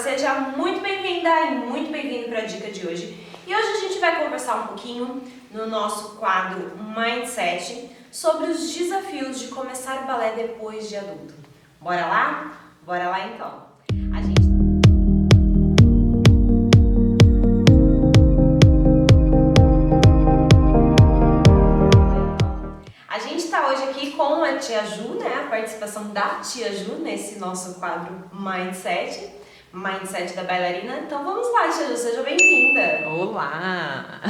seja muito bem-vinda e muito bem-vindo para a dica de hoje. E hoje a gente vai conversar um pouquinho no nosso quadro Mindset sobre os desafios de começar balé depois de adulto. Bora lá? Bora lá então. A gente tá hoje aqui com a Tia Ju, né? A participação da Tia Ju nesse nosso quadro Mindset da bailarina. Então vamos lá, Tia Ju, seja bem-vinda. Olá!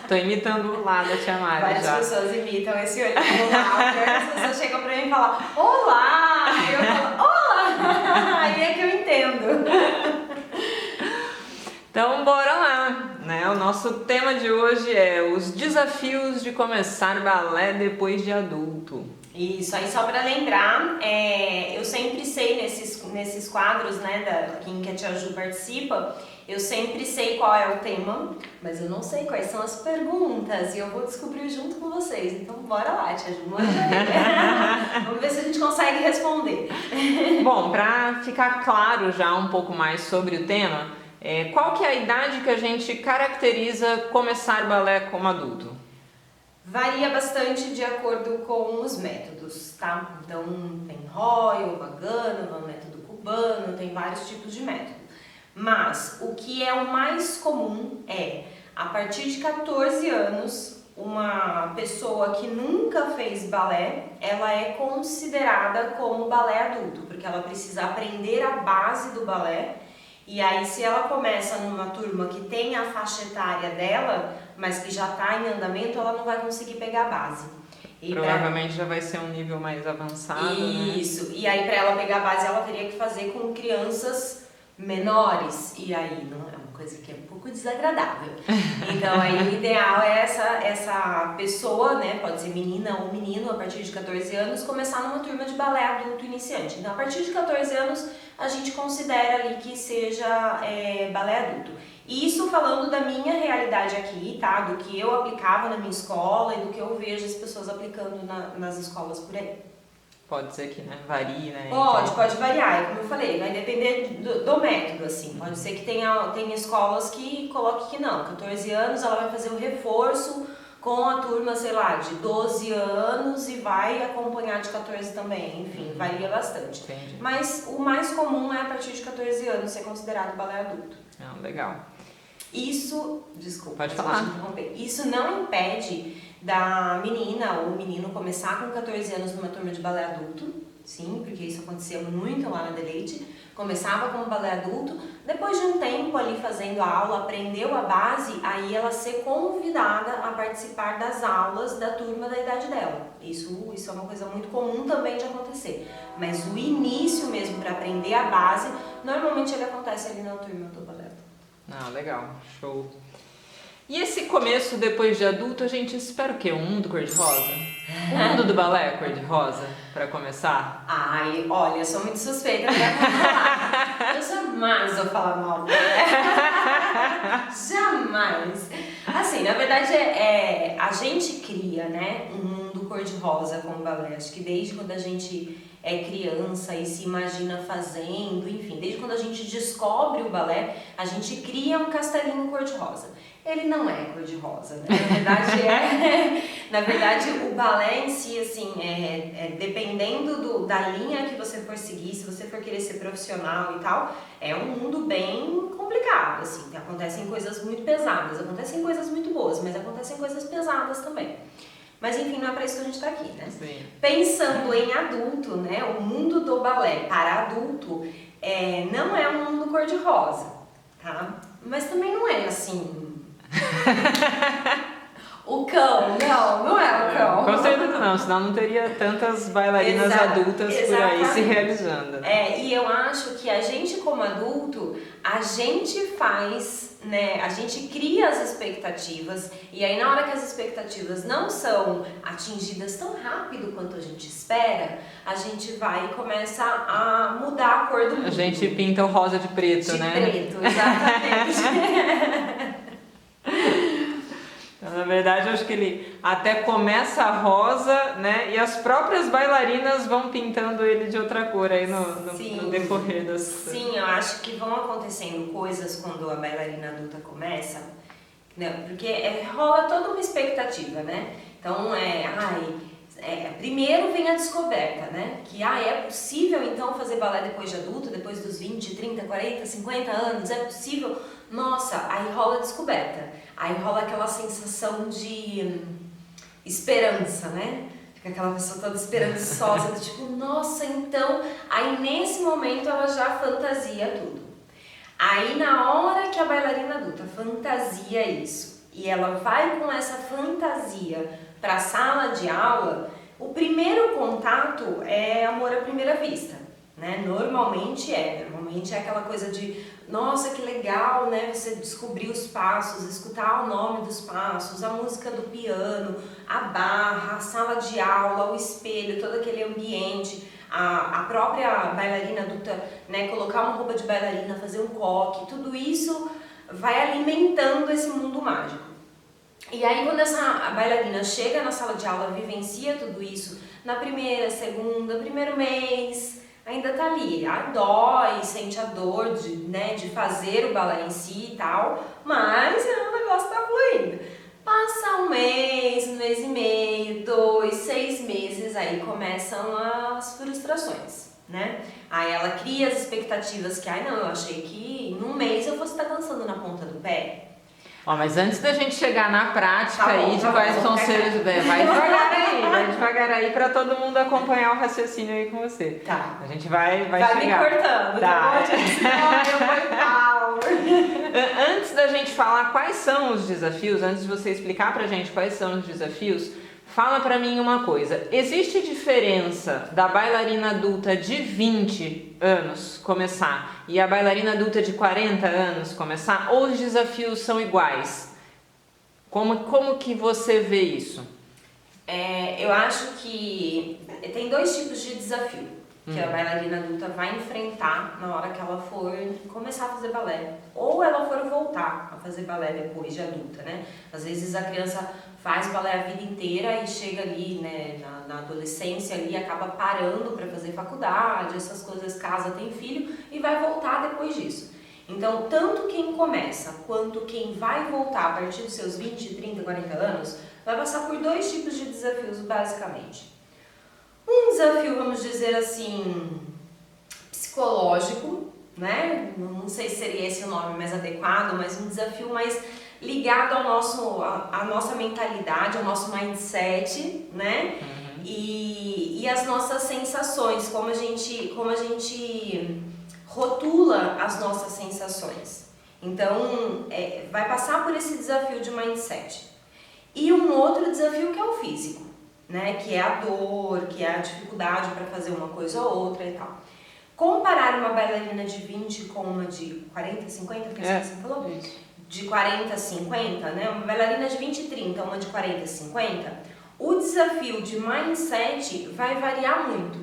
Tô imitando o olá da Tia Mari. Várias já. pessoas imitam esse olá. As pessoas chegam pra mim e falam olá! Aí eu falo olá! Aí é que eu entendo. Então bora lá, né? O nosso tema de hoje é os desafios de começar balé depois de adulto. Isso, aí só pra lembrar, eu sempre sei nesses quadros, né, em que a Tia Ju participa, eu sempre sei qual é o tema, mas eu não sei quais são as perguntas e eu vou descobrir junto com vocês. Então bora lá, Tia Ju, manda aí. Vamos ver se a gente consegue responder. Bom, pra ficar claro já um pouco mais sobre o tema, qual que é a idade que a gente caracteriza começar balé como adulto? Varia bastante de acordo com os métodos, tá? Então tem Royal, Vagana, método cubano, tem vários tipos de método. Mas o que é o mais comum é, a partir de 14 anos, uma pessoa que nunca fez balé, ela é considerada como balé adulto, porque ela precisa aprender a base do balé. E aí, se ela começa numa turma que tem a faixa etária dela, mas que já está em andamento, ela não vai conseguir pegar a base. E provavelmente já vai ser um nível mais avançado, Isso. E aí, para ela pegar a base, ela teria que fazer com crianças menores. E aí, não é uma coisa que é um pouco desagradável. Então, aí o ideal é essa pessoa, né, pode ser menina ou menino, a partir de 14 anos, começar numa turma de balé adulto iniciante. Então, a partir de 14 anos, a gente considera ali que seja balé adulto. Isso falando da minha realidade aqui, tá? Do que eu aplicava na minha escola e do que eu vejo as pessoas aplicando nas escolas por aí. Pode ser que varie, né? Pode variar, como eu falei, vai depender do método, assim. Pode ser que tenha escolas que coloquem que não, 14 anos ela vai fazer o reforço com a turma, sei lá, de 12 anos e vai acompanhar de 14 também, enfim, varia bastante. Entendi. Mas o mais comum é a partir de 14 anos ser considerado balé adulto. Legal. Desculpa, pode falar. Isso não impede da menina ou menino começar com 14 anos numa turma de balé adulto, sim, porque isso acontecia muito lá na Deleite. Começava como balé adulto, depois de um tempo ali fazendo a aula, aprendeu a base, aí ela ser convidada a participar das aulas da turma da idade dela. Isso é uma coisa muito comum também de acontecer. Mas o início mesmo para aprender a base, normalmente ele acontece ali na turma do balé. Legal, show. E esse começo depois de adulto, a gente espera o quê? Um mundo cor-de-rosa? O mundo do balé é cor-de-rosa, para começar? Ai, olha, eu sou muito suspeita pra falar. Eu jamais vou falar mal. Jamais. Assim, na verdade, a gente cria, né, um mundo cor-de-rosa com o balé. Acho que desde quando a gente é criança e se imagina fazendo, enfim, desde quando a gente descobre o balé, a gente cria um castelinho cor-de-rosa. Ele não é cor-de-rosa, né? Na verdade, o balé em si, assim, dependendo da linha que você for seguir, se você for querer ser profissional e tal, é um mundo bem complicado, assim. Acontecem coisas muito pesadas, acontecem coisas muito boas, mas acontecem coisas pesadas também. Mas enfim, não é para isso que a gente está aqui, né? Sim. Pensando em adulto, né? O mundo do balé para adulto não é um mundo cor-de-rosa, tá? Mas também não é assim... O cão, não é o cão. Com certeza não, senão não teria tantas bailarinas adultas por aí se realizando. E eu acho que a gente como adulto, a gente faz, né, a gente cria as expectativas e aí na hora que as expectativas não são atingidas tão rápido quanto a gente espera, a gente vai e começa a mudar a cor do mundo. A gente pinta o rosa de preto, né? De preto, exatamente. Na verdade, eu acho que ele até começa rosa, né? E as próprias bailarinas vão pintando ele de outra cor aí no decorrer das... Sim, eu acho que vão acontecendo coisas quando a bailarina adulta começa, né? Porque rola toda uma expectativa, né? Então, primeiro vem a descoberta, né? Que é possível então fazer balé depois de adulto, depois dos 20, 30, 40, 50 anos, é possível? Nossa, aí rola a descoberta, aí rola aquela sensação de esperança, né? Fica aquela pessoa toda esperançosa, do tipo, nossa, então, aí nesse momento ela já fantasia tudo. Aí na hora que a bailarina adulta fantasia isso, e ela vai com essa fantasia para a sala de aula, o primeiro contato é amor à primeira vista, né? Normalmente é aquela coisa de, nossa, que legal, né? Você descobrir os passos, escutar o nome dos passos, a música do piano, a barra, a sala de aula, o espelho, todo aquele ambiente, a própria bailarina adulta, né? Colocar uma roupa de bailarina, fazer um coque, tudo isso vai alimentando esse mundo mágico. E aí quando a bailarina chega na sala de aula, vivencia tudo isso, na primeira, segunda, primeiro mês, ainda tá ali, dói, sente a dor de fazer o balé em si e tal, mas o negócio tá fluindo. Passa um mês e meio, 2, 6 meses, aí começam as frustrações, né? Aí ela cria as expectativas que, eu achei que em um mês eu fosse estar dançando na ponta do pé. Mas antes da gente chegar na prática de quais são os seus... Vai devagar aí pra todo mundo acompanhar o raciocínio aí com você. Tá. A gente vai chegar. Vai me cortando, tá? Antes da gente falar quais são os desafios, antes de você explicar pra gente quais são os desafios, fala pra mim uma coisa. Existe diferença da bailarina adulta de 20 anos começar e a bailarina adulta de 40 anos começar? Ou os desafios são iguais? Como que você vê isso? Eu acho que tem 2 tipos de desafio que a bailarina adulta vai enfrentar na hora que ela for começar a fazer balé. Ou ela for voltar a fazer balé depois de adulta, né? Às vezes a criança faz balé a vida inteira e chega ali, né, na adolescência ali, acaba parando para fazer faculdade, essas coisas, casa, tem filho, e vai voltar depois disso. Então, tanto quem começa quanto quem vai voltar a partir dos seus 20, 30, 40 anos, vai passar por 2 tipos de desafios, basicamente. Um desafio, vamos dizer assim, psicológico, né? Não sei se seria esse o nome mais adequado, mas um desafio mais ligado à nossa mentalidade, ao nosso mindset, né? E as nossas sensações, como a gente rotula as nossas sensações. Então, vai passar por esse desafio de mindset. E um outro desafio que é o físico, né? Que é a dor, que é a dificuldade para fazer uma coisa ou outra e tal. Comparar uma bailarina de 20 com uma de 40, 50, que você falou? De 40 a 50, né? Uma bailarina de 20 e 30, uma de 40 a 50, o desafio de mindset vai variar muito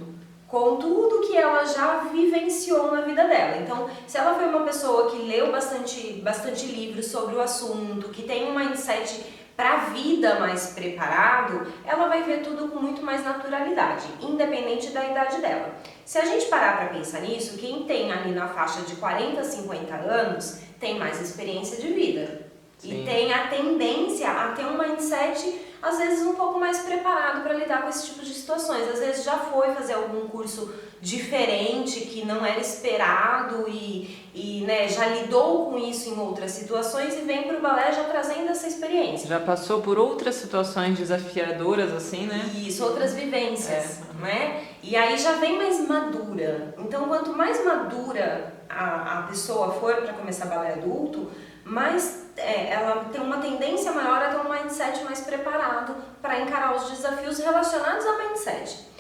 com tudo que ela já vivenciou na vida dela. Então, se ela foi uma pessoa que leu bastante livros sobre o assunto, que tem um mindset para a vida mais preparado, ela vai ver tudo com muito mais naturalidade, independente da idade dela. Se a gente parar para pensar nisso, quem tem ali na faixa de 40 a 50 anos tem mais experiência de vida. Sim. E tem a tendência a ter um mindset, às vezes, um pouco mais preparado para lidar com esse tipo de situações. Às vezes já foi fazer algum curso diferente que não era esperado e né, já lidou com isso em outras situações e vem para o balé já trazendo essa experiência. Já passou por outras situações desafiadoras assim, né? Isso, outras vivências, né? E aí já vem mais madura. Então, quanto mais madura a pessoa for para começar balé adulto, mais ela tem uma tendência maior a ter um mindset mais preparado para encarar os desafios relacionados ao mindset.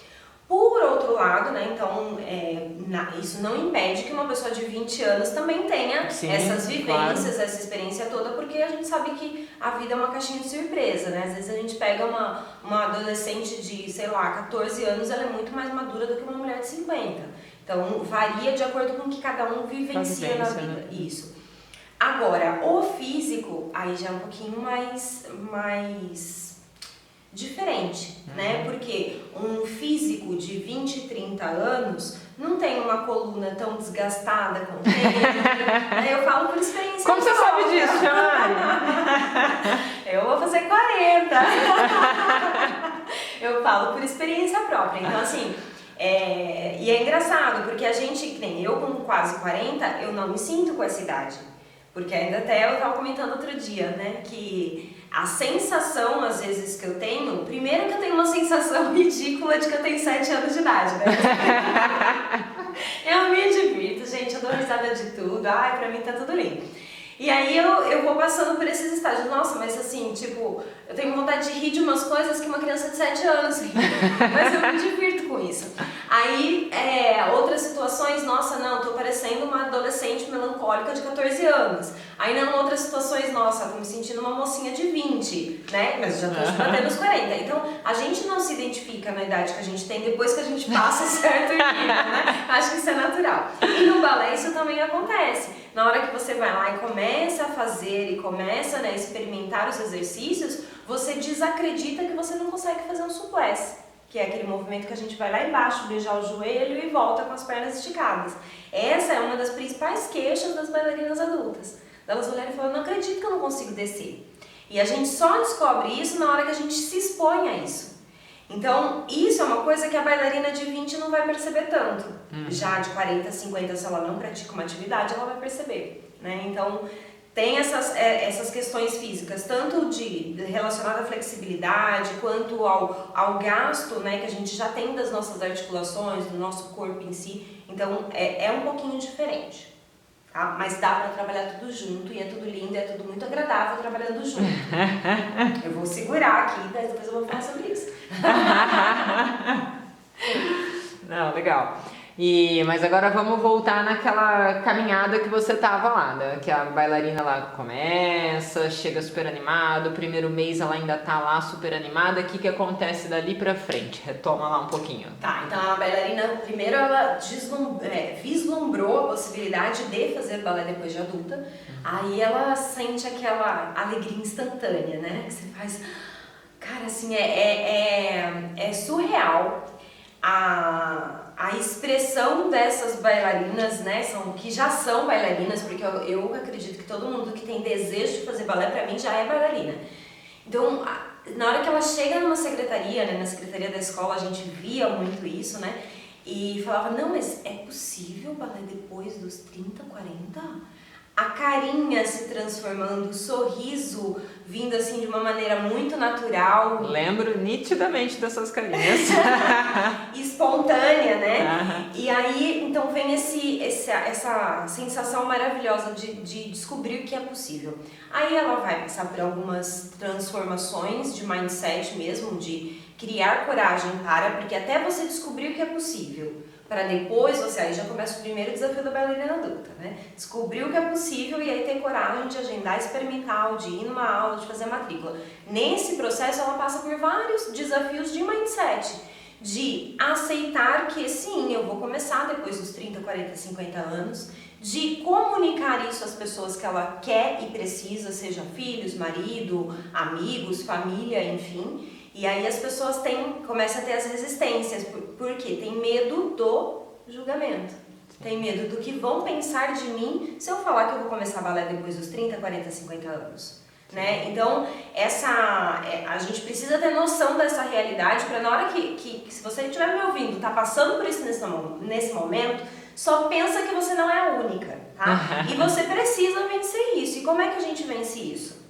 Por outro lado, né, então, isso não impede que uma pessoa de 20 anos também tenha essas vivências, claro, essa experiência toda, porque a gente sabe que a vida é uma caixinha de surpresa, né? Às vezes a gente pega uma adolescente de, sei lá, 14 anos, ela é muito mais madura do que uma mulher de 50. Então, varia de acordo com o que cada um vivencia na vida. Né? Isso. Agora, o físico, aí já é um pouquinho mais diferente, né? Porque um físico de 20, 30 anos não tem uma coluna tão desgastada com o tempo, né? Eu falo por experiência. Como você sabe disso, Mari? Eu vou fazer 40. Eu falo por experiência própria. Então, assim, e é engraçado, porque a gente, que nem eu com quase 40, eu não me sinto com essa idade. Porque ainda até eu estava comentando outro dia, né, que a sensação, às vezes, que eu tenho, primeiro que eu tenho uma sensação ridícula de que eu tenho 7 anos de idade, né? Eu me divirto, gente, eu dou risada de tudo, ai, pra mim tá tudo lindo. E aí eu vou passando por esses estágios, nossa, mas assim, tipo, eu tenho vontade de rir de umas coisas que uma criança de 7 anos ri, mas eu me divirto com isso. Aí, outras situações, nossa, não, tô parecendo uma adolescente melancólica de 14 anos. Aí, não, outras situações, nossa, tô me sentindo uma mocinha de 20, né? Mas já tô batendo os 40. Então, a gente não se identifica na idade que a gente tem depois que a gente passa certo nível, né? Acho que isso é natural. E no balé isso também acontece. Na hora que você vai lá e começa a fazer e começa, né, a experimentar os exercícios, você desacredita que você não consegue fazer um suplex, que é aquele movimento que a gente vai lá embaixo, beijar o joelho e volta com as pernas esticadas. Essa é uma das principais queixas das bailarinas adultas. Elas olharem e falam, não acredito que eu não consigo descer. E a gente só descobre isso na hora que a gente se expõe a isso. Então, isso é uma coisa que a bailarina de 20 não vai perceber tanto. Já de 40, 50, se ela não pratica uma atividade, ela vai perceber, né? Então, tem essas questões físicas, tanto relacionada à flexibilidade, quanto ao gasto, né, que a gente já tem das nossas articulações, do nosso corpo em si. Então, é um pouquinho diferente. Tá? Mas dá pra trabalhar tudo junto e é tudo lindo, é tudo muito agradável trabalhando junto. Eu vou segurar aqui, depois eu vou falar sobre isso. Não, legal. Mas agora vamos voltar naquela caminhada que você tava lá, né? Que a bailarina lá começa, chega super animada, o primeiro mês ela ainda tá lá super animada, o que acontece dali pra frente? Retoma lá um pouquinho. Tá, então a bailarina, primeiro ela vislumbrou a possibilidade de fazer balé depois de adulta, aí ela sente aquela alegria instantânea, né? Que você faz... Cara, assim, é surreal a expressão dessas bailarinas, né, que já são bailarinas, porque eu acredito que todo mundo que tem desejo de fazer balé, pra mim, já é bailarina. Então, na hora que ela chega numa secretaria, né, na secretaria da escola, a gente via muito isso, né, e falava, não, mas é possível balé depois dos 30, 40? A carinha se transformando, o sorriso vindo assim de uma maneira muito natural. Lembro nitidamente dessas carinhas. Espontânea, né? E aí, então vem essa sensação maravilhosa de descobrir o que é possível. Aí ela vai passar por algumas transformações de mindset mesmo, de criar coragem porque até você descobrir o que é possível, para depois você, aí já começa o primeiro desafio da bailarina adulta, né? Descobrir o que é possível e aí ter coragem de agendar experimental, de ir numa aula, de fazer a matrícula. Nesse processo ela passa por vários desafios de mindset, de aceitar que sim, eu vou começar depois dos 30, 40, 50 anos, de comunicar isso às pessoas que ela quer e precisa, seja filhos, marido, amigos, família, enfim. E aí as pessoas começam a ter as resistências, porque tem medo do julgamento. Tem medo do que vão pensar de mim se eu falar que eu vou começar balé depois dos 30, 40, 50 anos. Né? Então, a gente precisa ter noção dessa realidade para na hora que se você estiver me ouvindo, tá passando por isso nesse momento, só pensa que você não é a única, tá? E você precisa vencer isso. E como é que a gente vence isso?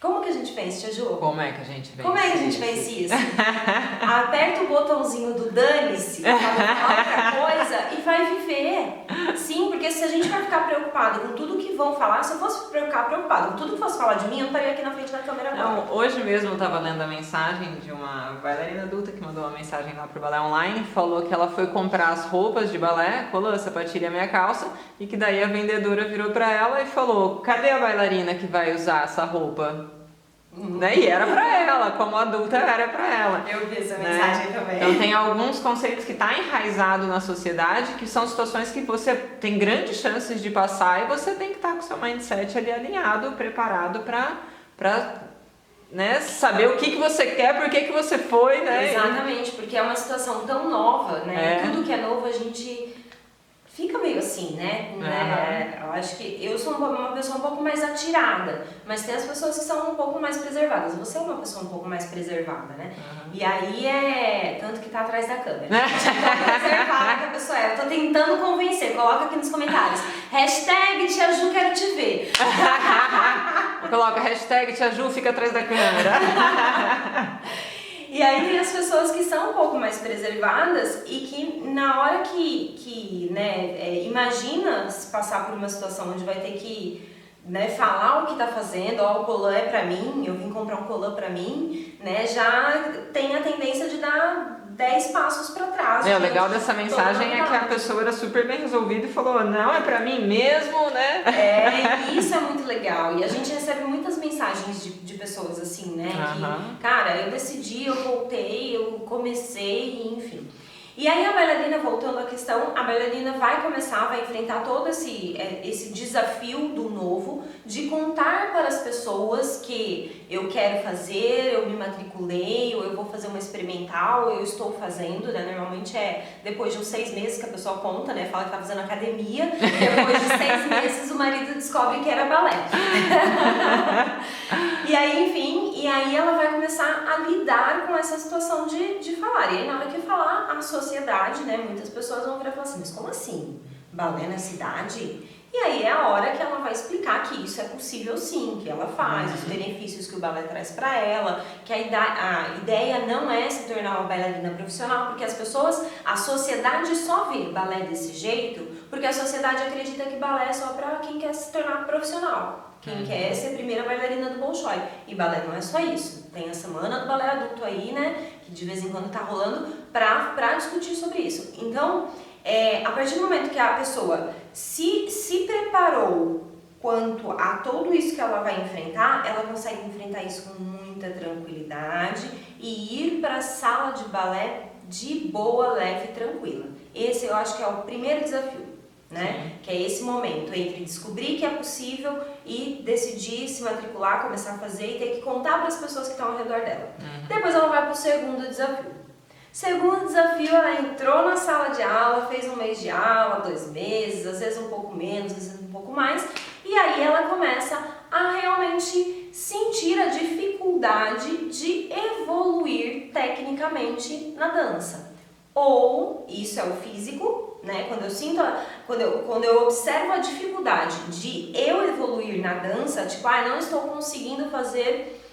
Como que a gente vence, Tia Ju? Como é que a gente vence? Como é que a gente vence isso? Aperta o botãozinho do dane-se, outra coisa e vai viver. Sim, porque se a gente vai ficar preocupado com tudo que vão falar, se eu fosse ficar preocupado com tudo que fosse falar de mim, eu não estaria aqui na frente da câmera agora. Não, hoje mesmo eu estava lendo a mensagem de uma bailarina adulta que mandou uma mensagem lá pro Balé Online, falou que ela foi comprar as roupas de balé, colou a sapatilha e a meia calça, e que daí a vendedora virou para ela e falou, cadê a bailarina que vai usar essa roupa? Né? E era pra ela, como adulta era pra ela. Eu vi essa né? mensagem também. Então tem alguns conceitos que tá enraizado na sociedade, que são situações que você tem grandes chances de passar e você tem que estar com o seu mindset ali alinhado, preparado pra né, saber o que você quer, por que você foi, né? Exatamente, porque é uma situação tão nova, né? É. Tudo que é novo a gente fica meio assim, né? Eu acho que eu sou uma pessoa um pouco mais atirada, mas tem as pessoas que são um pouco mais preservadas. Você é uma pessoa um pouco mais preservada, né? E aí é tanto que tá atrás da câmera. Tão preservada que a pessoa é. Eu tô tentando convencer. Coloca aqui nos comentários. Hashtag Tia Ju, quero te ver. Coloca hashtag Tia Ju, fica atrás da câmera. E aí tem as pessoas que são um pouco mais preservadas e que na hora que né, imagina se passar por uma situação onde vai ter que né, falar o que tá fazendo, ó, o colã é pra mim, eu vim comprar um colã pra mim, né, já tem a tendência de dar 10 passos pra trás. O legal dessa mensagem é que a pessoa era super bem resolvida e falou, não, é pra mim mesmo, né? E isso é muito legal. E a gente recebe muitas mensagens de pessoas assim, né? Que, cara, eu decidi, eu voltei, eu comecei, enfim. E aí a bailarina, voltando à questão, a bailarina vai enfrentar todo esse desafio do novo, de contar para as pessoas que eu quero fazer, eu me matriculei, ou eu vou fazer uma experimental, eu estou fazendo, né? Normalmente é depois de uns 6 meses que a pessoa conta, né? Fala que tá fazendo academia, depois de 6 meses o marido descobre que era balé. E aí, enfim, ela vai começar a lidar com essa situação de falar. E aí na hora que falar, a sociedade, né? Muitas pessoas vão virar e falar assim, mas como assim? Balé na cidade? E aí é a hora que ela vai explicar que isso é possível sim, que ela faz, os benefícios que o balé traz para ela, que a ideia não é se tornar uma bailarina profissional, porque a sociedade só vê balé desse jeito, porque a sociedade acredita que balé é só para quem quer se tornar profissional. Quem quer ser a primeira bailarina do Bolshoi. E balé não é só isso. Tem a semana do balé adulto aí, né? Que de vez em quando tá rolando pra discutir sobre isso. Então, a partir do momento que a pessoa se preparou quanto a tudo isso que ela vai enfrentar, ela consegue enfrentar isso com muita tranquilidade e ir para a sala de balé de boa, leve e tranquila. Esse eu acho que é o primeiro desafio. Né? Que é esse momento entre descobrir que é possível e decidir se matricular, começar a fazer e ter que contar para as pessoas que estão ao redor dela. Depois ela vai para o segundo desafio. Segundo desafio, ela entrou na sala de aula, fez 1 mês de aula, 2 meses, às vezes um pouco menos, às vezes um pouco mais, e aí ela começa a realmente sentir a dificuldade de evoluir tecnicamente na dança. Ou, isso é o físico, né? Quando eu observo a dificuldade de eu evoluir na dança, tipo, não estou conseguindo fazer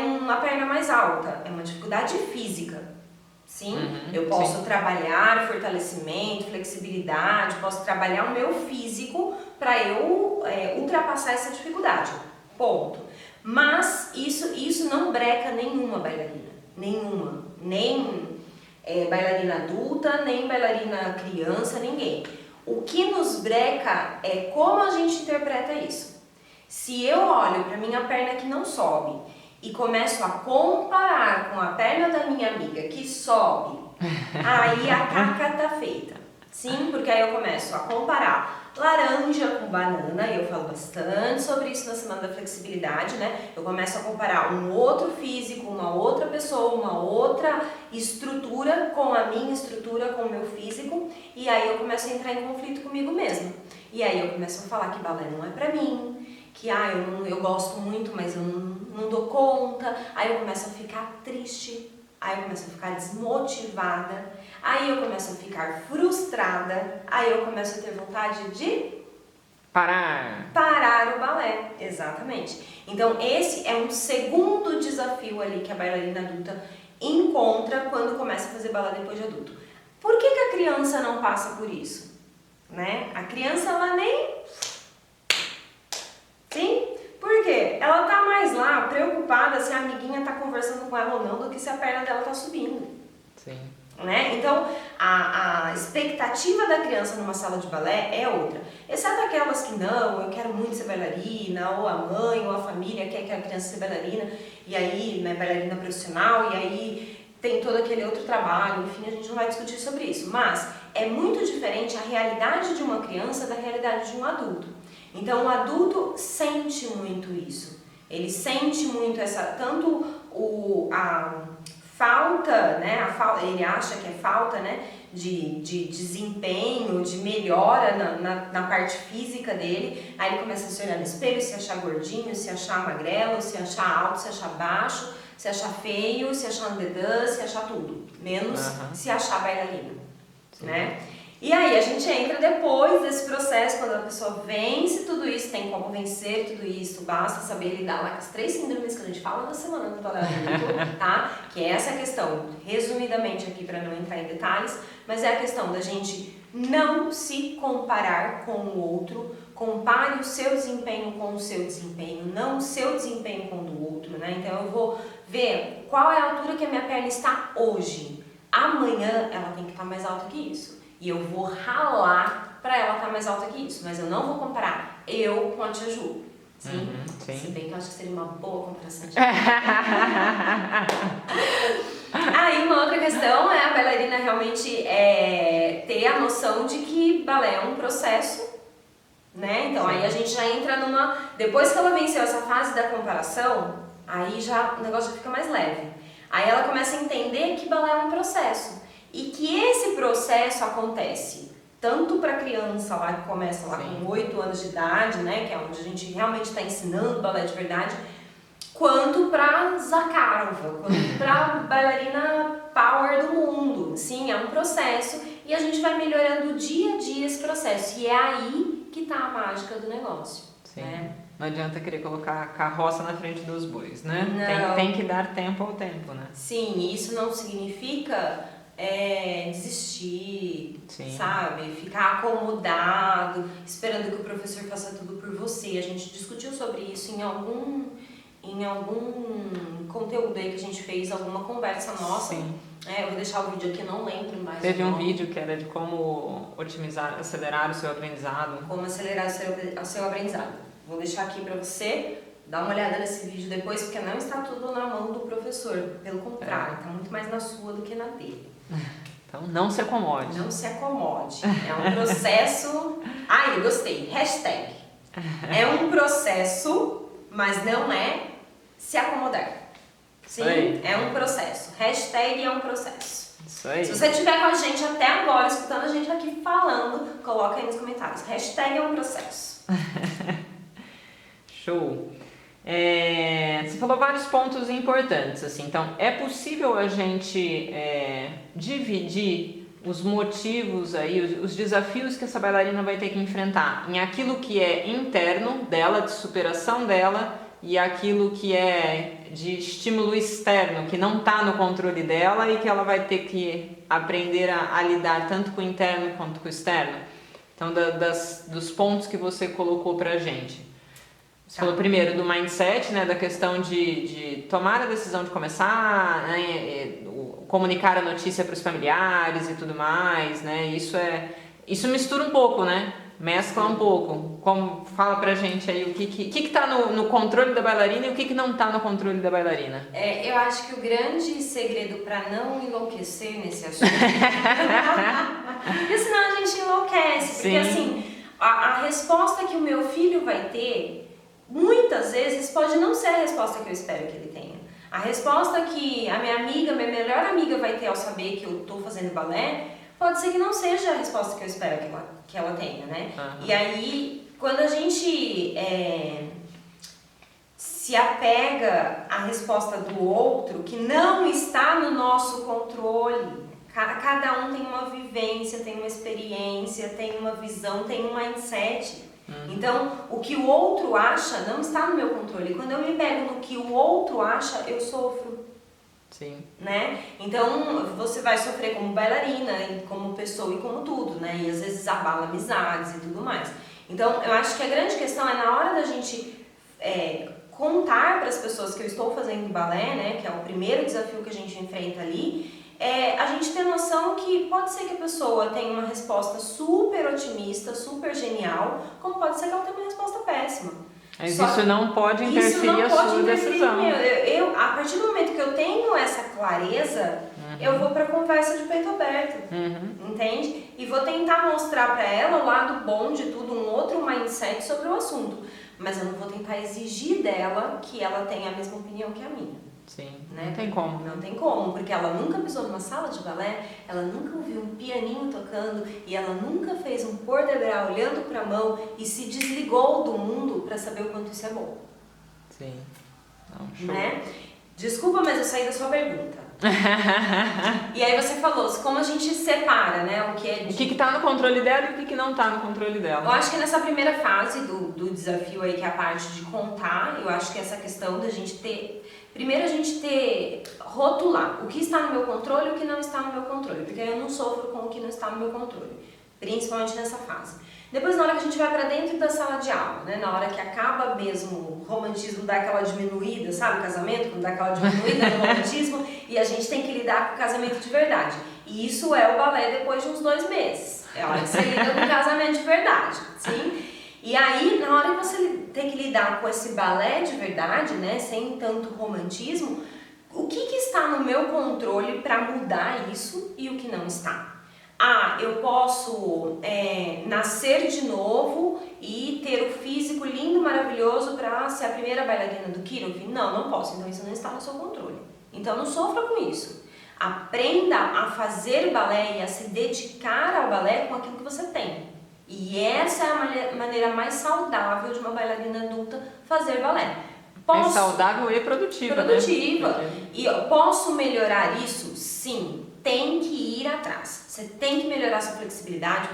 uma perna mais alta, é uma dificuldade física. Sim, eu posso trabalhar fortalecimento, flexibilidade, posso trabalhar o meu físico para eu ultrapassar essa dificuldade. Ponto. Mas isso não breca nenhuma bailarina, nenhuma, nem bailarina adulta, nem bailarina criança, ninguém. O que nos breca é como a gente interpreta isso. Se eu olho para minha perna que não sobe e começo a comparar com a perna da minha amiga que sobe, aí a caca tá feita. Sim, porque aí eu começo a comparar laranja com banana, e eu falo bastante sobre isso na Semana da Flexibilidade, né? Eu começo a comparar um outro físico, uma outra pessoa, uma outra estrutura com a minha estrutura, com o meu físico, e aí eu começo a entrar em conflito comigo mesma. E aí eu começo a falar que balé não é pra mim, que eu gosto muito, mas eu não dou conta, aí eu começo a ficar triste, aí eu começo a ficar desmotivada, aí eu começo a ficar frustrada, aí eu começo a ter vontade de parar o balé, exatamente. Então esse é um segundo desafio ali que a bailarina adulta encontra quando começa a fazer balé depois de adulto. Por que a criança não passa por isso? Né? A criança ela nem... Sim? Por quê? Ela tá mais lá preocupada se a amiguinha tá conversando com ela ou não do que se a perna dela tá subindo. Sim. né? Então, a expectativa da criança numa sala de balé é outra. Exceto aquelas que não, eu quero muito ser bailarina, ou a mãe ou a família quer que a criança seja bailarina, e aí, né, bailarina profissional, e aí tem todo aquele outro trabalho, enfim, a gente não vai discutir sobre isso. Mas é muito diferente a realidade de uma criança da realidade de um adulto. Então, o adulto sente muito isso. Ele sente muito tanto a falta, né? Ele acha que é falta, né? De desempenho, de melhora na parte física dele. Aí ele começa a se olhar no espelho, se achar gordinho, se achar magrelo, se achar alto, se achar baixo, se achar feio, se achar dedã, se achar tudo. Menos se achar bailarina, né? E aí a gente entra depois desse processo, quando a pessoa vence tudo isso, tem como vencer tudo isso, basta saber lidar lá com as 3 síndromes que a gente fala na semana do balé adulto, tá? Que é essa questão, resumidamente aqui para não entrar em detalhes, mas é a questão da gente não se comparar com o outro, compare o seu desempenho com o seu desempenho, não o seu desempenho com o do outro, né? Então eu vou ver qual é a altura que a minha perna está hoje. Amanhã ela tem que estar mais alta que isso. E eu vou ralar para ela estar mais alta que isso, mas eu não vou comparar eu com a Tia Ju. Sim? Sim. Se bem que eu acho que seria uma boa comparação. Aí uma outra questão é a bailarina realmente ter a noção de que balé é um processo, né? Então aí a gente já entra depois que ela venceu essa fase da comparação, aí já o negócio já fica mais leve. Aí ela começa a entender que balé é um processo. E que esse processo acontece tanto para a criança lá que começa lá com 8 anos de idade, né, que é onde a gente realmente está ensinando balé de verdade, quanto para Zakharova, quanto para bailarina power do mundo. Sim, é um processo e a gente vai melhorando dia a dia esse processo. E é aí que está a mágica do negócio. Sim. Né? Não adianta querer colocar a carroça na frente dos bois, né? Não. Tem que dar tempo ao tempo, né? Sim, isso não significa desistir, sabe? Ficar acomodado, esperando que o professor faça tudo por você. A gente discutiu sobre isso em algum conteúdo aí que a gente fez, alguma conversa nossa. Sim. Eu vou deixar o vídeo aqui, não lembro mais. Teve um vídeo que era de como acelerar o seu aprendizado. Como acelerar o seu aprendizado. Vou deixar aqui pra você dar uma olhada nesse vídeo depois, porque não está tudo na mão do professor. Pelo contrário, está muito mais na sua do que na dele. Então não se acomode. Não se acomode. É um processo... Ai, gostei. Hashtag. É um processo, mas não é se acomodar. Sim, é um processo. Hashtag é um processo. Isso aí. Se você estiver com a gente até agora, escutando a gente aqui falando, coloca aí nos comentários. Hashtag é um processo. Show. Você falou vários pontos importantes, assim. Então, é possível a gente dividir os motivos aí, os desafios que essa bailarina vai ter que enfrentar em aquilo que é interno dela, de superação dela, e aquilo que é de estímulo externo, que não está no controle dela e que ela vai ter que aprender a lidar tanto com o interno quanto com o externo. Então, dos pontos que você colocou pra gente. Você falou primeiro do mindset, né, da questão de tomar a decisão de começar, né, comunicar a notícia para os familiares e tudo mais, né, isso mistura um pouco, né, mescla um pouco. Fala pra gente aí o que tá no controle da bailarina e o que não tá no controle da bailarina. Eu acho que o grande segredo para não enlouquecer nesse assunto, porque senão a gente enlouquece, porque assim, a resposta que o meu filho vai ter muitas vezes pode não ser a resposta que eu espero que ele tenha. A resposta que a minha melhor amiga vai ter ao saber que eu estou fazendo balé, pode ser que não seja a resposta que eu espero que ela tenha, né? Uhum. E aí, quando a gente se apega à resposta do outro, que não está no nosso controle, cada um tem uma vivência, tem uma experiência, tem uma visão, tem um mindset. Então, o que o outro acha não está no meu controle. Quando eu me pego no que o outro acha, eu sofro. Sim. Né? Então, você vai sofrer como bailarina, como pessoa e como tudo, né? E às vezes abala amizades e tudo mais. Então, eu acho que a grande questão é na hora da gente contar para as pessoas que eu estou fazendo balé, né? Que é o primeiro desafio que a gente enfrenta ali, a gente ter noção que pode ser que a pessoa tenha uma resposta super otimista, super genial, como pode ser que ela tenha uma resposta péssima. Mas isso não pode interferir a sua decisão. A partir do momento que eu tenho essa clareza, eu vou pra conversa de peito aberto, entende? E vou tentar mostrar pra ela o lado bom de tudo, um outro mindset sobre o assunto. Mas eu não vou tentar exigir dela que ela tenha a mesma opinião que a minha. Sim, né? Não tem como. Não tem como, porque ela nunca pisou numa sala de balé, ela nunca ouviu um pianinho tocando e ela nunca fez um pôr de bras olhando para a mão e se desligou do mundo para saber o quanto isso é bom. Sim. Não, show. Né? Desculpa, mas eu saí da sua pergunta. E aí você falou, como a gente separa, né? O que tá no controle dela e o que não tá no controle dela. Eu acho que nessa primeira fase do desafio aí, que é a parte de contar, eu acho que essa questão da gente ter... Primeiro a gente rotular o que está no meu controle e o que não está no meu controle, porque eu não sofro com o que não está no meu controle, principalmente nessa fase. Depois, na hora que a gente vai pra dentro da sala de aula, né, na hora que acaba mesmo o romantismo, dá aquela diminuída, sabe, o casamento, quando dá aquela diminuída no romantismo, e a gente tem que lidar com o casamento de verdade. E isso é o balé depois de uns 2 meses, é a hora que você lida com o casamento de verdade, sim? E aí, na hora que você tem que lidar com esse balé de verdade, né, sem tanto romantismo, o que está no meu controle para mudar isso e o que não está? Eu posso nascer de novo e ter o físico lindo, maravilhoso para ser a primeira bailarina do Kirov? Não, não posso, então isso não está no seu controle. Então não sofra com isso. Aprenda a fazer balé e a se dedicar ao balé com aquilo que você tem. E essa é a maneira mais saudável de uma bailarina adulta fazer balé. É saudável e produtiva, Produtiva. Né? E eu posso melhorar isso? Sim. Tem que ir atrás. Você tem que melhorar sua flexibilidade,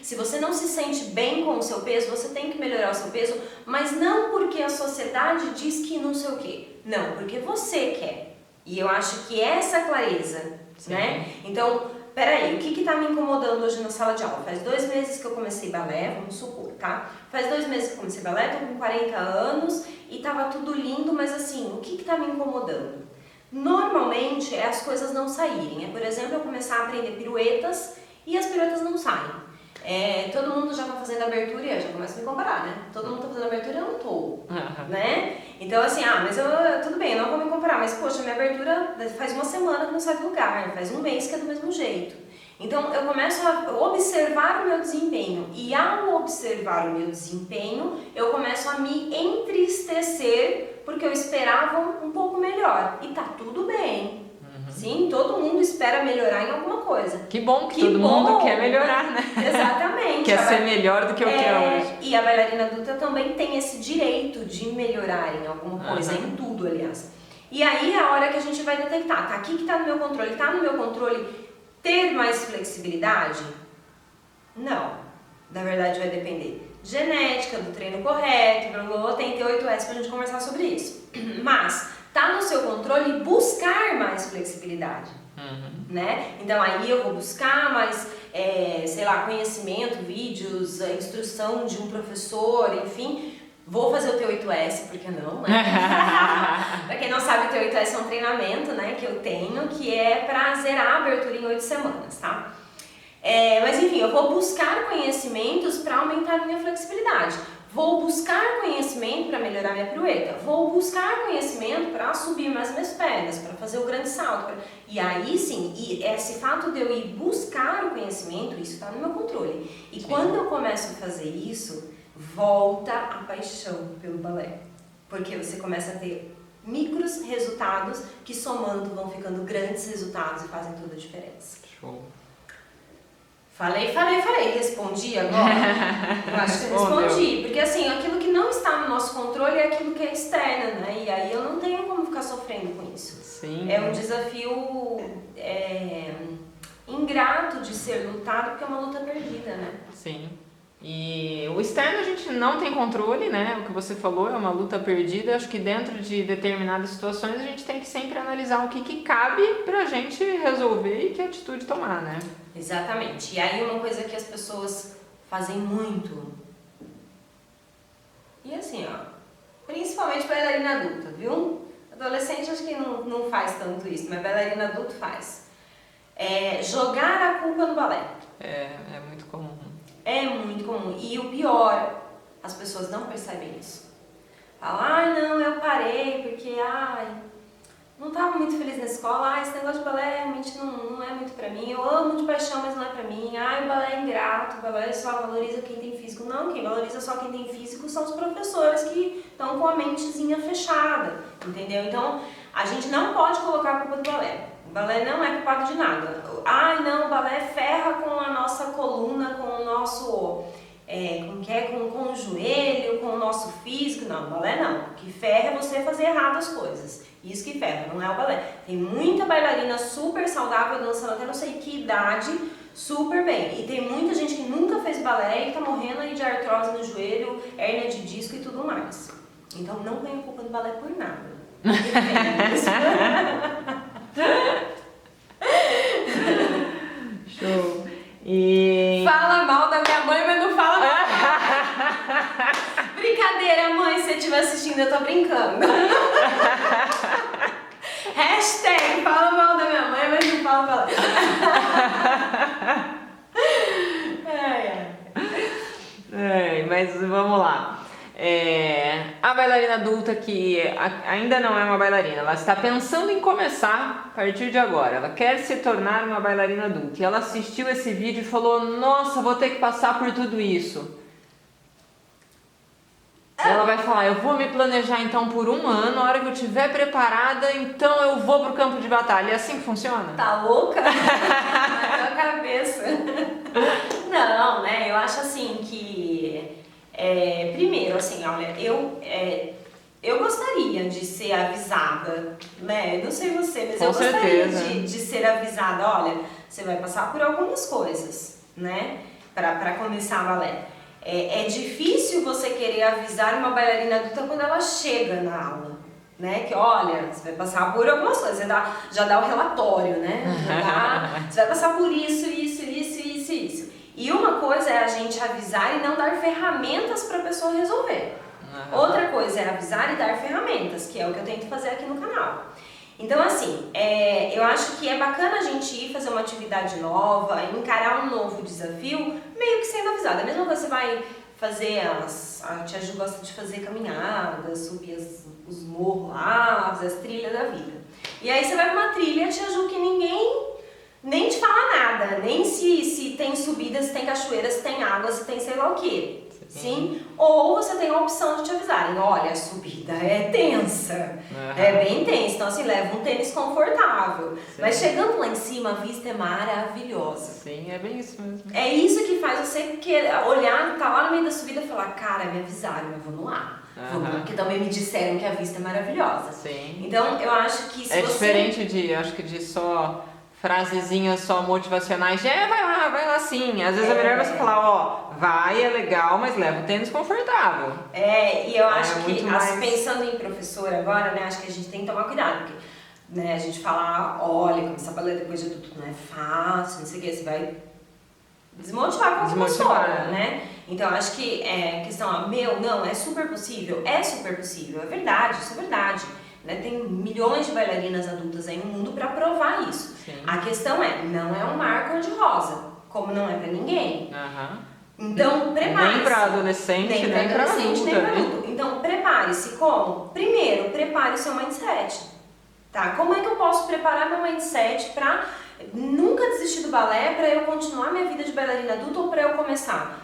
se você não se sente bem com o seu peso, você tem que melhorar o seu peso, mas não porque a sociedade diz que não sei o quê. Não, porque você quer. E eu acho que essa é a clareza, né? Então, peraí, o que tá me incomodando hoje na sala de aula? Faz 2 meses que eu comecei balé, vamos supor, tá? Faz 2 meses que eu comecei balé, tô com 40 anos e tava tudo lindo, mas assim, o que tá me incomodando? Normalmente é as coisas não saírem. Por exemplo, eu começar a aprender piruetas e as piruetas não saem. Todo mundo já tá fazendo abertura e eu já começo a me comparar, né? Todo mundo tá fazendo abertura e eu não tô, né? Então assim, mas tudo bem, eu não vou me comparar, mas poxa, minha abertura faz 1 semana que não sai do lugar, faz 1 mês que é do mesmo jeito. Então eu começo a observar o meu desempenho e ao observar o meu desempenho, eu começo a me entristecer porque eu esperava um pouco melhor e tá tudo bem. Sim, todo mundo espera melhorar em alguma coisa. Que bom que todo mundo quer melhorar, né? Exatamente. Quer ser melhor do que eu quero hoje. E a bailarina adulta também tem esse direito de melhorar em alguma coisa, em tudo, aliás. E aí é a hora que a gente vai detectar, tá aqui que tá no meu controle, tá no meu controle ter mais flexibilidade? Não. Na verdade vai depender genética, do treino correto, tem T8S pra gente conversar sobre isso. Mas tá no seu controle buscar mais flexibilidade, né? Então aí eu vou buscar mais, conhecimento, vídeos, a instrução de um professor, enfim. Vou fazer o T8S, por que não, né? Pra quem não sabe, o T8S é um treinamento, né, que eu tenho, que é pra zerar a abertura em 8 semanas, tá? Mas enfim, eu vou buscar conhecimentos para aumentar a minha flexibilidade. Vou buscar conhecimento para melhorar minha pirueta. Vou buscar conhecimento para subir mais minhas pernas, para fazer o grande salto. E aí sim, esse fato de eu ir buscar o conhecimento, isso está no meu controle. E quando eu começo a fazer isso, volta a paixão pelo balé. Porque você começa a ter micros resultados que somando vão ficando grandes resultados e fazem toda a diferença. Show. Falei. Respondi agora? Eu acho que eu respondi. Porque assim, aquilo que não está no nosso controle é aquilo que é externo, né? E aí eu não tenho como ficar sofrendo com isso. Sim. É um desafio ingrato de ser lutado, porque é uma luta perdida, né? Sim. E o externo a gente não tem controle, né? O que você falou é uma luta perdida. Acho que dentro de determinadas situações a gente tem que sempre analisar o que cabe pra gente resolver e que atitude tomar, né? Exatamente. E aí uma coisa que as pessoas fazem muito, e assim, principalmente bailarina adulta, viu? Adolescente acho que não faz tanto isso, mas bailarina adulto faz. jogar a culpa no balé. É muito comum. É muito comum. E o pior, as pessoas não percebem isso. Falam, não, eu parei porque, não estava muito feliz na escola, esse negócio de balé realmente não é muito pra mim, eu amo de paixão, mas não é pra mim, o balé é ingrato, o balé só valoriza quem tem físico. Não, quem valoriza só quem tem físico são os professores que estão com a mentezinha fechada, entendeu? Então, a gente não pode colocar a culpa do balé. O balé não é culpado de nada. Não, o balé ferra com a nossa coluna, com o nosso... com o joelho, com o nosso físico. Não, o balé não. O que ferra é você fazer errado as coisas. Isso que ferra, não é o balé. Tem muita bailarina super saudável dançando até não sei que idade, super bem. E tem muita gente que nunca fez balé e tá morrendo aí de artrose no joelho, hérnia de disco e tudo mais. Então não tenha culpa do balé por nada. Show. E... Fala mal da minha mãe, mas não fala mal. Brincadeira, mãe, se você estiver assistindo, eu tô brincando. Hashtag fala mal da minha mãe, mas não fala mal. Mas vamos lá. A bailarina adulta que ainda não é uma bailarina, ela está pensando em começar a partir de agora, ela quer se tornar uma bailarina adulta e ela assistiu esse vídeo e falou, nossa, vou ter que passar por tudo isso. Ela vai falar, eu vou me planejar então por 1 ano, a hora que eu estiver preparada, então eu vou pro campo de batalha. É assim que funciona? Tá louca? Na tua cabeça. Não, né? Eu acho assim que... primeiro, assim, olha, eu gostaria de ser avisada, né? Não sei você, mas eu gostaria de ser avisada. Olha, você vai passar por algumas coisas, né? Pra começar a balé. É difícil você querer avisar uma bailarina adulta quando ela chega na aula, né? Que olha, você vai passar por algumas coisas, você já dá o relatório, né? Você vai passar por isso. E uma coisa é a gente avisar e não dar ferramentas para a pessoa resolver. Outra coisa é avisar e dar ferramentas, que é o que eu tento fazer aqui no canal. Então, assim, eu acho que é bacana a gente ir fazer uma atividade nova, encarar um novo desafio, meio que sendo avisada. A mesma coisa você vai fazer a Tia Ju gosta de fazer caminhadas, subir os morros lá, as trilhas da vida. E aí você vai pra uma trilha, Tia Ju, que ninguém nem te fala nada, nem se tem subida, se tem cachoeira, se tem água, se tem sei lá o quê. Sim? Ou você tem a opção de te avisarem, olha, a subida é tensa, é bem tensa, então assim, leva um tênis confortável. Sim. Mas chegando lá em cima, a vista é maravilhosa. Sim, é bem isso mesmo. É isso que faz você olhar, tá lá no meio da subida e falar, cara, me avisaram, mas vamos lá. Porque também me disseram que a vista é maravilhosa. Sim. Então, eu acho que se você... diferente acho que de só... frasezinhas só motivacionais, vai lá sim. Às vezes é melhor você falar, vai, é legal, mas leva o tênis confortável. E eu acho que, pensando em professor agora, né, acho que a gente tem que tomar cuidado, porque, né, a gente fala, olha, começar a balé depois de tudo não é fácil, não sei o que, você vai desmotivar qualquer pessoa, né? Então, acho que questão, não, é super possível, é verdade, isso é verdade. Né? Tem milhões de bailarinas adultas aí no mundo para provar isso. Sim. A questão não é um mar cor-de-rosa, como não é para ninguém. Então, prepare-se. Nem para adolescente, nem para adulto. Então, prepare-se como? Primeiro, prepare o seu mindset. Tá? Como é que eu posso preparar meu mindset para nunca desistir do balé, para eu continuar minha vida de bailarina adulta ou para eu começar?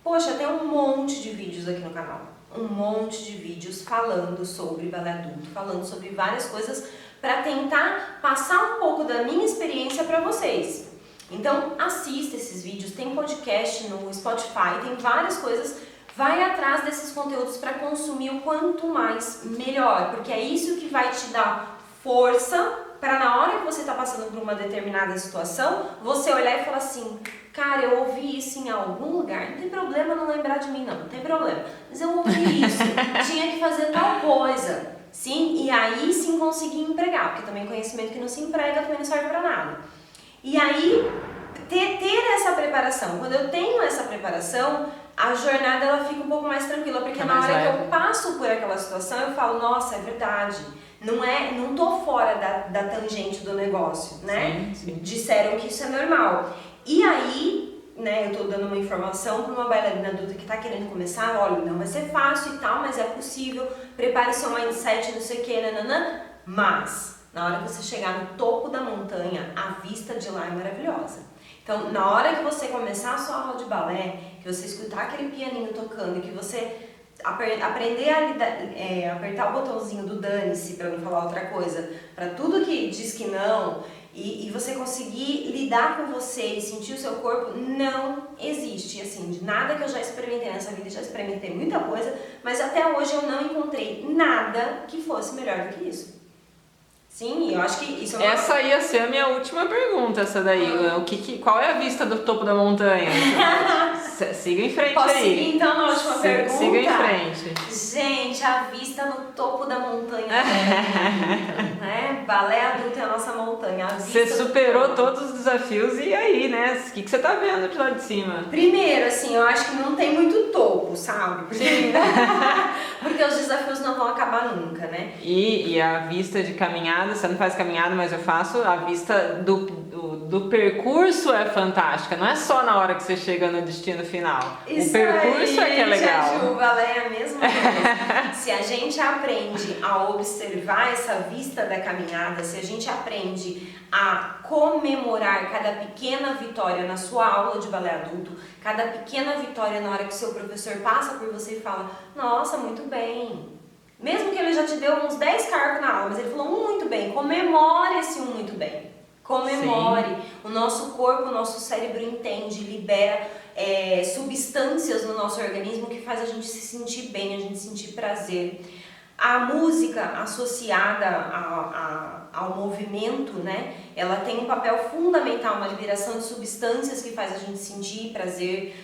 Poxa, tem um monte de vídeos aqui no canal. Um monte de vídeos falando sobre balé adulto, falando sobre várias coisas para tentar passar um pouco da minha experiência para vocês. Então assista esses vídeos, tem podcast no Spotify, tem várias coisas, vai atrás desses conteúdos para consumir o quanto mais melhor, porque é isso que vai te dar força para na hora que você está passando por uma determinada situação, você olhar e falar assim, cara, eu ouvi isso em algum lugar, não tem problema não lembrar de mim não tem problema, mas eu ouvi isso, tinha que fazer tal coisa, sim, e aí sim conseguir empregar, porque também conhecimento que não se emprega também não serve para nada. E aí, ter essa preparação. Quando eu tenho essa preparação, a jornada ela fica um pouco mais tranquila, porque na hora que eu passo por aquela situação, eu falo, nossa, é verdade. Não tô fora da tangente do negócio, né? Sim. Disseram que isso é normal. E aí, né, eu tô dando uma informação para uma bailarina adulta que tá querendo começar, olha, não vai ser fácil e tal, mas é possível, prepare seu mindset, não sei o que, nananã, mas na hora que você chegar no topo da montanha, a vista de lá é maravilhosa. Então, na hora que você começar a sua aula de balé, que você escutar aquele pianinho tocando, que você aprender a apertar o botãozinho do dane-se, para não falar outra coisa, para tudo que diz que não, e você conseguir lidar com você e sentir o seu corpo, não existe. Assim, de nada que eu já experimentei nessa vida, já experimentei muita coisa, mas até hoje eu não encontrei nada que fosse melhor do que isso. Sim, eu acho que isso é uma... Essa ia ser a minha última pergunta, essa daí. Qual é a vista do topo da montanha? Siga em frente. Posso aí. seguir então na última pergunta? Siga em frente. Gente, a vista no topo da montanha. Né? Balé adulto é a nossa montanha. A vista você superou todos os desafios e aí, né? O que você tá vendo de lá de cima? Primeiro, assim, eu acho que não tem muito topo, sabe? Porque os desafios não vão acabar nunca, né? E a vista de caminhada, você não faz caminhada, mas eu faço, a vista do percurso é fantástica, não é só na hora que você chega no destino final. Isso o percurso aí, é que é legal. O balé é a mesma coisa. Se a gente aprende a observar essa vista da caminhada, se a gente aprende a comemorar cada pequena vitória na sua aula de balé adulto, cada pequena vitória na hora que o seu professor passa por você e fala, nossa, muito bem. Mesmo que ele já te deu uns 10 cargos na aula, mas ele falou muito bem, comemore esse muito bem. Comemore. Sim. O nosso corpo, o nosso cérebro entende, libera substâncias no nosso organismo que faz a gente se sentir bem, a gente sentir prazer. A música associada ao movimento, né? Ela tem um papel fundamental na liberação de substâncias que faz a gente sentir prazer,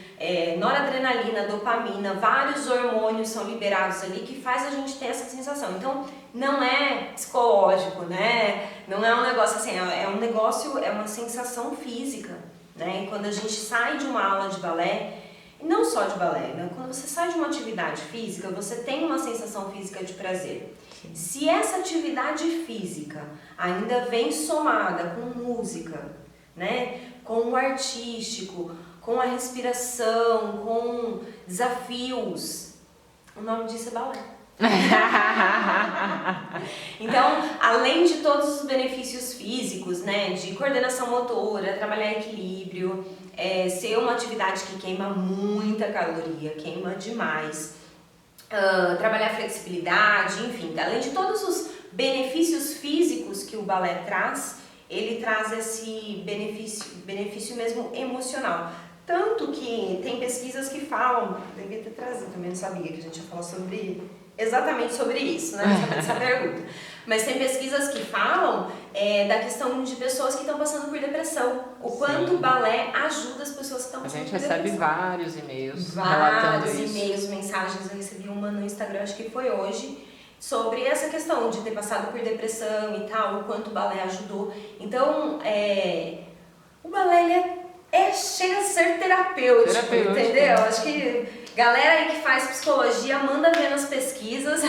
noradrenalina, dopamina, vários hormônios são liberados ali que faz a gente ter essa sensação. Então, não é psicológico, né? Não é um negócio assim, é uma sensação física, né? E quando a gente sai de uma aula de balé, não só de balé, né? Quando você sai de uma atividade física, você tem uma sensação física de prazer. Sim. Se essa atividade física ainda vem somada com música, né? Com o artístico, com a respiração, com desafios, o nome disso é balé. Então, além de todos os benefícios físicos, né, de coordenação motora, trabalhar equilíbrio, ser uma atividade que queima muita caloria, queima demais, trabalhar flexibilidade, enfim, além de todos os benefícios físicos que o balé traz, ele traz esse benefício mesmo emocional. Tanto que tem pesquisas que falam, devia ter trazido também, não sabia que a gente ia falar exatamente sobre isso, né? Sobre essa pergunta. Mas tem pesquisas que falam da questão de pessoas que estão passando por depressão. O quanto o balé ajuda as pessoas que estão passando por depressão. A gente recebe vários e-mails relatando isso. Vários e-mails, mensagens. Eu recebi uma no Instagram, acho que foi hoje, sobre essa questão de ter passado por depressão e tal, o quanto o balé ajudou. Então, o balé chega a ser terapêutico, entendeu? Acho que galera aí que faz psicologia, manda ver nas pesquisas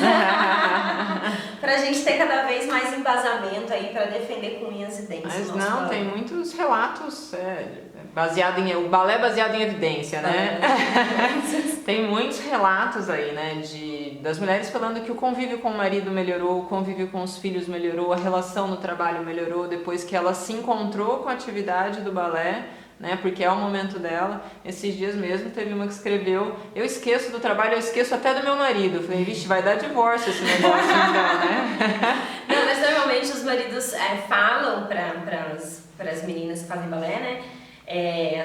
pra gente ter cada vez mais embasamento aí pra defender com unhas e dentes. Mas não, balé. Tem muitos relatos o balé baseado em evidência, né? Tem muitos relatos aí, né, das mulheres falando que o convívio com o marido melhorou, o convívio com os filhos melhorou, a relação no trabalho melhorou depois que ela se encontrou com a atividade do balé, né, porque é o momento dela. Esses dias mesmo teve uma que escreveu, eu esqueço do trabalho, eu esqueço até do meu marido. Eu falei, vixe, vai dar divórcio esse negócio então, né? Não, mas normalmente os maridos falam para as meninas que fazem balé, né?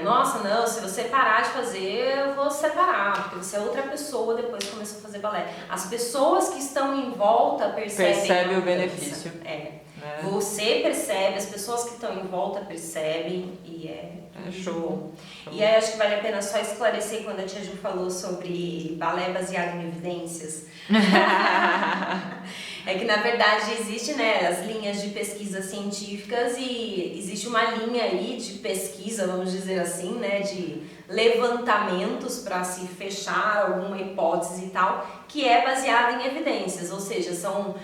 Nossa, não, se você parar de fazer, eu vou separar, porque você é outra pessoa depois que começou a fazer balé. As pessoas que estão em volta percebem o benefício. Você percebe, as pessoas que estão em volta percebem e é show. E aí acho que vale a pena só esclarecer quando a tia Ju falou sobre balé baseado em evidências. É que na verdade existe, né, as linhas de pesquisa científicas e existe uma linha aí de pesquisa, vamos dizer assim, né, de levantamentos para se fechar alguma hipótese e tal, que é baseada em evidências, ou seja, são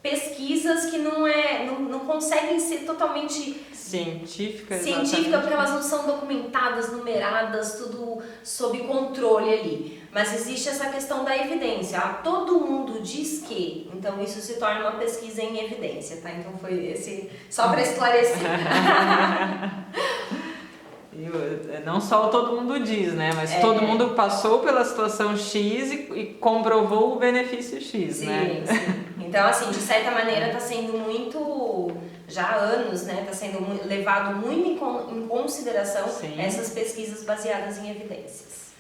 pesquisas que não conseguem ser totalmente científica, porque elas não são documentadas, numeradas, tudo sob controle ali. Mas existe essa questão da evidência. Todo mundo diz que, então isso se torna uma pesquisa em evidência, tá? Então foi esse, só para esclarecer. Não só todo mundo diz, né? Mas todo mundo passou pela situação X e comprovou o benefício X, né? Sim. Então, assim, de certa maneira está sendo muito, já há anos, né? Está sendo levado muito em consideração essas pesquisas baseadas em evidências,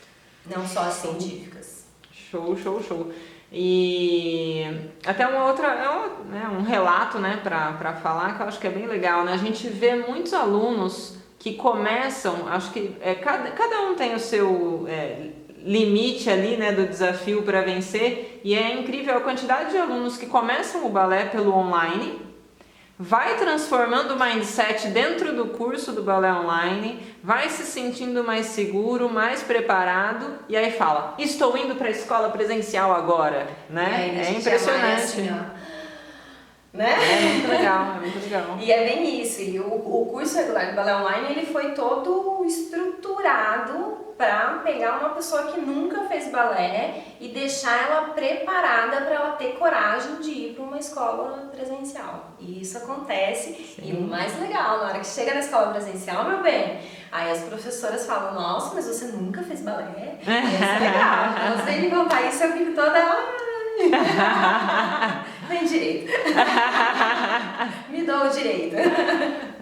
não só as científicas. Show. E até uma outra, um relato, né, para falar que eu acho que é bem legal, né? A gente vê muitos alunos que começam, acho que cada um tem o seu limite ali, né, do desafio para vencer, e é incrível a quantidade de alunos que começam o balé pelo online, vai transformando o mindset dentro do curso do balé online, vai se sentindo mais seguro, mais preparado, e aí fala, estou indo para a escola presencial agora, né? É impressionante. Assim, né? É muito legal. E é bem isso, e o curso regular de balé online, ele foi todo estruturado para pegar uma pessoa que nunca fez balé e deixar ela preparada para ela ter coragem de ir para uma escola presencial. E isso acontece. E o mais legal, na hora que chega na escola presencial, meu bem, aí as professoras falam, nossa, mas você nunca fez balé? Isso é legal. Então, você tem que contar isso, eu fico toda... Tem direito. Me dou o direito.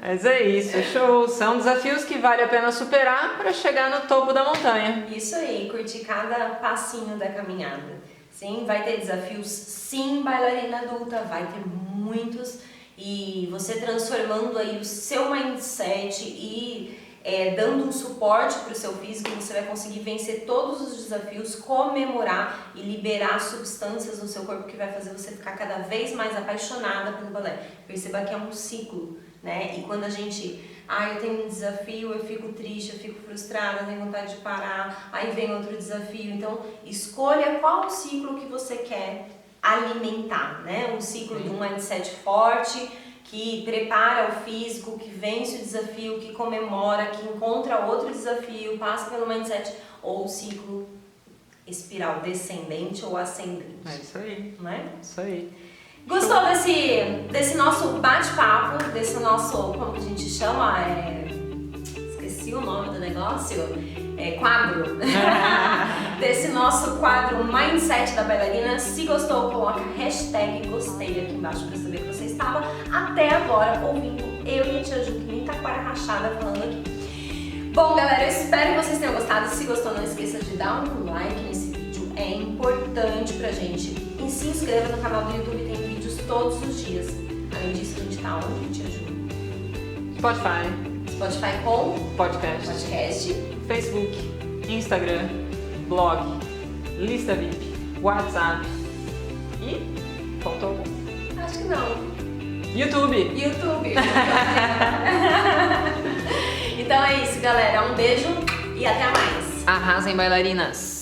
Mas é isso, show. São desafios que vale a pena superar para chegar no topo da montanha. Isso aí, curtir cada passinho da caminhada. Sim, vai ter desafios, sim, bailarina adulta, vai ter muitos. E você transformando aí o seu mindset e dando um suporte para o seu físico, você vai conseguir vencer todos os desafios, comemorar e liberar substâncias no seu corpo que vai fazer você ficar cada vez mais apaixonada pelo balé. Perceba que é um ciclo, né? E quando a gente, eu tenho um desafio, eu fico triste, eu fico frustrada, tenho vontade de parar, aí vem outro desafio. Então, escolha qual o ciclo que você quer alimentar, né? Um ciclo de um mindset forte, que prepara o físico, que vence o desafio, que comemora, que encontra outro desafio, passa pelo mindset, ou o ciclo espiral descendente ou ascendente. É isso aí. Não é? Isso aí. Gostou desse nosso bate-papo, desse nosso, como que a gente chama? Esqueci o nome do negócio. Quadro. Desse nosso quadro Mindset da Bailarina. Se gostou, coloca hashtag gostei aqui embaixo para saber que você estava até agora ouvindo eu e a tia Ju, que nem taquara rachada falando aqui. Bom, galera, eu espero que vocês tenham gostado. Se gostou, não esqueça de dar um like nesse vídeo, é importante pra gente. E se inscreva no canal do YouTube, tem vídeos todos os dias. Além disso, a gente tá onde, tia Ju? Spotify com podcast, Facebook, Instagram, blog, lista VIP, WhatsApp e faltou algum? Acho que não. YouTube. Então é isso, galera. Um beijo e até mais. Arrasem, bailarinas!